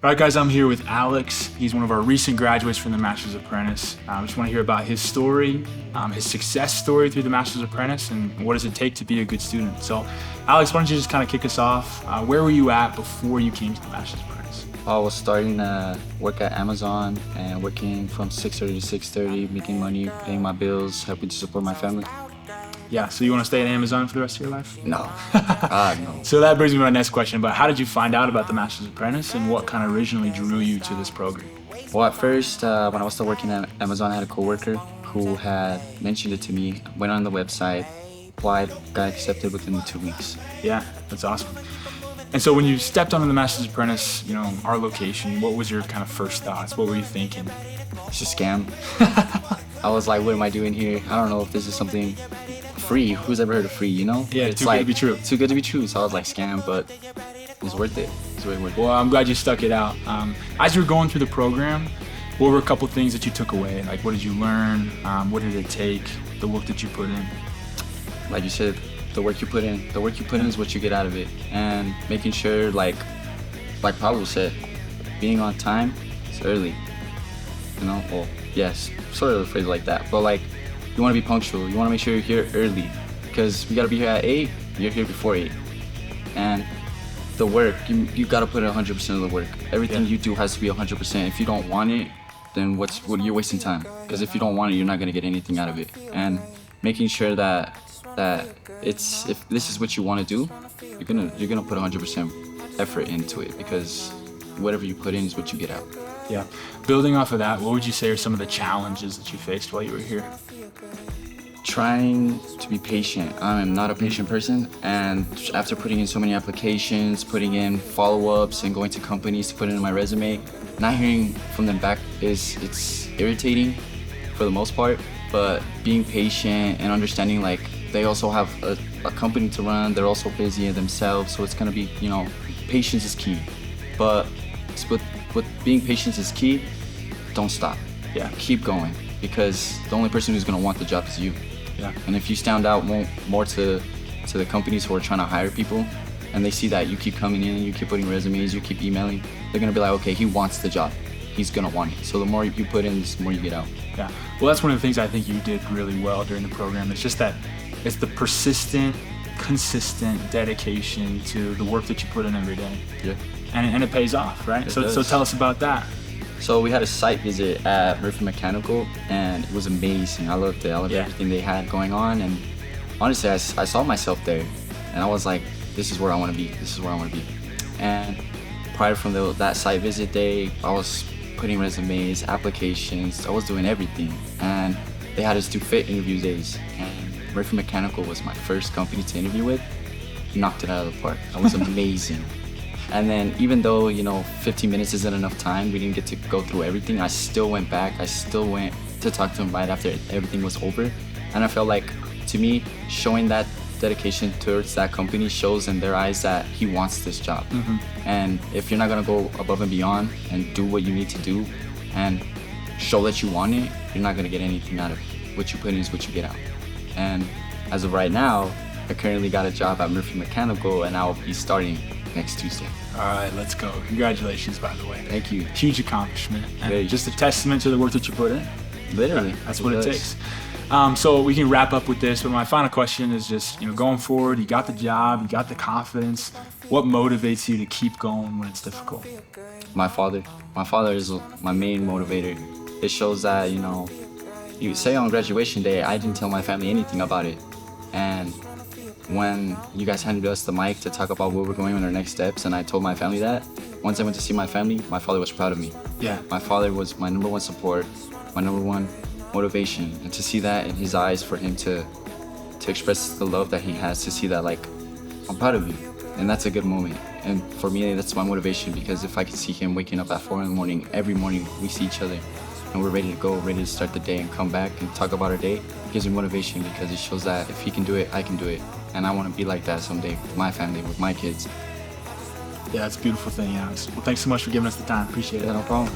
All right, guys, I'm here with Alex. He's one of our recent graduates from the Master's Apprentice. I just want to hear about his story, his success story through the Master's Apprentice, and what does it take to be a good student. So, Alex, why don't you just kind of kick us off? Where were you at before you came to the Master's Apprentice? I was starting to work at Amazon and working from 6:30 to 6:30, making money, paying my bills, helping to support my family. Yeah, so you want to stay at Amazon for the rest of your life? No. No. So that brings me to my next question, but how did you find out about the Master's Apprentice and what kind of originally drew you to this program? Well, at first, when I was still working at Amazon, I had a coworker who had mentioned it to me, went on the website, applied, got accepted within 2 weeks. Yeah, that's awesome. And so when you stepped onto the Master's Apprentice, our location, what was your kind of first thoughts? What were you thinking? It's a scam. I was like, what am I doing here? I don't know if this is something free. Who's ever heard of free, Yeah, it's too good to be true. Too good to be true. So I was like, scam, but it's worth it. It's really worth it. Well, I'm glad you stuck it out. As you were going through the program, what were a couple things that you took away? Like, what did you learn? What did it take? The work that you put in? Like you said, the work you put in is what you get out of it. And making sure, like Pablo said, being on time is early. Well, yes, sort of a phrase like that. But like, you want to be punctual. You want to make sure you're here early, because we got to be here at 8. You're here before 8. And the work, you got to put in 100% of the work. Everything you do has to be 100%. If you don't want it, then what you're wasting time. Because if you don't want it, you're not going to get anything out of it. And making sure that if this is what you want to do, you're gonna put 100% effort into it, because whatever you put in is what you get out. Yeah. Building off of that, what would you say are some of the challenges that you faced while you were here? Trying to be patient. I'm not a patient person, and after putting in so many applications, putting in follow-ups and going to companies to put it in my resume, not hearing from them back it's irritating for the most part. But being patient and understanding, like, they also have a company to run, they're also busy in themselves, so it's gonna be, patience is key. But with being patient is key, don't stop. Yeah. Keep going, because the only person who's gonna want the job is you. Yeah. And if you stand out more to the companies who are trying to hire people, and they see that you keep coming in, you keep putting resumes, you keep emailing, they're gonna be like, okay, he wants the job. He's gonna want it. So the more you put in, the more you get out. Yeah. Well, that's one of the things I think you did really well during the program. It's just that it's the persistent, consistent dedication to the work that you put in every day. Yeah. And it pays off, right? It So does. tell us about that. So we had a site visit at Murphy Mechanical, and it was amazing. I loved it. I loved everything they had going on, and honestly, I saw myself there, and I was like, this is where I want to be. This is where I want to be. And prior from that site visit day, I was putting resumes, applications, I was doing everything. And they had us do fit interview days. And Murphy Mechanical was my first company to interview with. Knocked it out of the park. That was amazing. And then even though, 15 minutes isn't enough time, we didn't get to go through everything, I still went back. I still went to talk to him right after everything was over. And I felt like, to me, showing that dedication towards that company shows in their eyes that he wants this job. Mm-hmm. And if you're not gonna go above and beyond and do what you need to do and show that you want it, you're not gonna get anything out of it. What you put in is what you get out. And as of right now, I currently got a job at Murphy Mechanical, and I'll be starting next Tuesday. All right, let's go. Congratulations, by the way. Thank you. Huge accomplishment. And Very. just a testament to the work that you put in. Literally. That's what it takes. So we can wrap up with this, but my final question is just, going forward, you got the job, you got the confidence. What motivates you to keep going when it's difficult? My father. My father is my main motivator. It shows that, you say on graduation day, I didn't tell my family anything about it. And when you guys handed us the mic to talk about where we're going on our next steps, and I told my family that, once I went to see my family, my father was proud of me. Yeah. My father was my number one support, my number one motivation, and to see that in his eyes, for him to express the love that he has, to see that, like, I'm proud of you, and that's a good moment. And for me, that's my motivation, because if I could see him waking up at 4 in the morning, every morning we see each other, and we're ready to go, ready to start the day and come back and talk about our day, it gives me motivation, because it shows that if he can do it, I can do it. And I want to be like that someday with my family, with my kids. Yeah, it's a beautiful thing, Alex. Well, thanks so much for giving us the time. Appreciate it. Yeah, no problem.